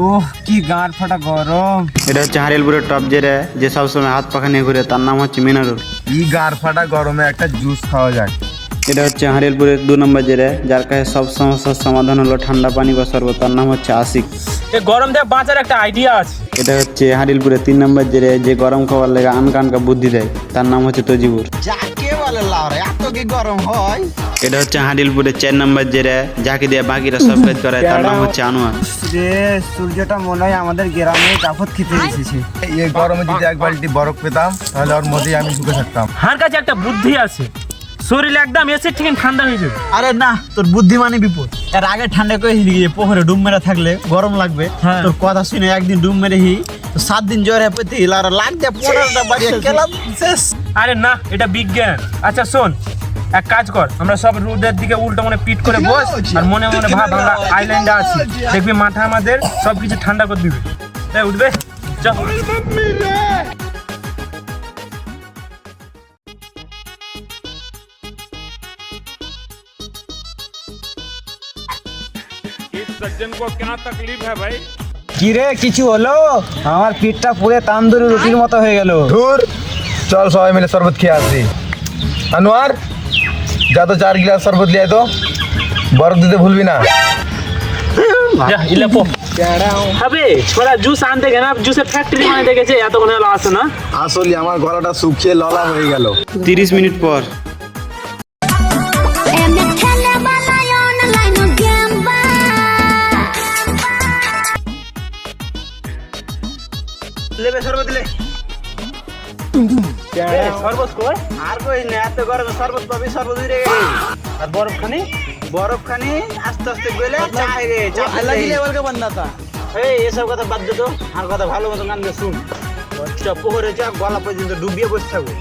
ওহ কি গাঁট ফাটা গরম। এটা হচ্ছে হারিলপুরের টপ যে সবসময় হাত পাখা নিয়ে ঘুরে, তার নাম হচ্ছে মিনারুল। এই গাঁট ফাটা গরমে একটা জুস খাওয়া যাক। এটা হচ্ছে হারিলপুরের 2 নম্বর যার কাছে সব সমস্যার সমাধান হলো ঠান্ডা পানি বা শরবত, তার নাম হচ্ছে আশিক। এই গরম থেকে বাঁচার একটা আইডিয়া আছে। এটা হচ্ছে হারিলপুরের 3 নম্বর যে গরম খাবার লেগে আনকানকা বুদ্ধি দেয়, তার নাম হচ্ছে তজিবুর। যাকে বলে লাউরে এত কি গরম হয়। এটা হচ্ছে হারিলপুরের 4 নম্বর যাকে দিয়ে বাকিরা সব কাজ করায়, তার নাম হচ্ছে আনোয়ার। রে সূর্যটা মনে হয় আমাদের গ্রামে কাপড় খেতে এসেছে। এই গরমে যদি এক বালতি বরফ পেতাম তাহলে ওর মধ্যেই আমি ঢুকে থাকতাম। হার কাছে একটা বুদ্ধি আছে, শরীরে একদম এসে ঠিক ঠান্ডা হয়ে যাবে। আরে না, তোর বুদ্ধিমানই বিপদ। এর আগে ঠান্ডা করে পোহরে ডুব মেরে থাকলে গরম লাগবে। হ্যাঁ। তোর কথা শুনে একদিন ডুব মেরে 7 দিন জ্বরে পেতে লাগতে 15টা বাড়িয়ে গেলাম শেষ। আরে না, এটা বিজ্ঞান। আচ্ছা শোন, এক কাজ কর, আমরা সব রোদের দিকে উল্টো মনে পিট করে বস, আর মনে মনে ভাব আমরা আইল্যান্ডে আছি। দেখবি মাথা আমাদের সবকিছু ঠান্ডা করে দিবে। উঠবে চল। सज्जन को क्या तकलीफ है भाई? কি রে কিছু হলো? আমার পিঠটা পুরো তান্দুরি রুটির মতো হয়ে গেল। ধুর, চল সবাই মিলে শরবত খেয়ে আসি। আনোয়ার, যা তো 4 গ্লাস শরবত লিয়ে আয় তো, বরফ দিতে ভুলবি না। যা ইলে পো হবে ছোড়া জুস আনতে গেলে জুসের ফ্যাক্টরি বানাতে গেছে, এতক্ষণ হলো আসে না। আসলে আমার গলাটা শুকিয়ে ললা হয়ে গেল। 30 মিনিট পর লেবে শরবত দিলে শরবত কই আর কই না, এত গরমে শরবত পাবি, শরবত দিলে আর বরফ খানি বরফ খানি আস্তে আস্তে গলে চাই রে আল্লাহ দিলে বলকে বান্দাতা। এই এসব কথা বাদ দে তো, আর কথা ভালো মতো গান শুন। পোহরে যা গলা পর্যন্ত ডুবিয়ে বসে থাকবো।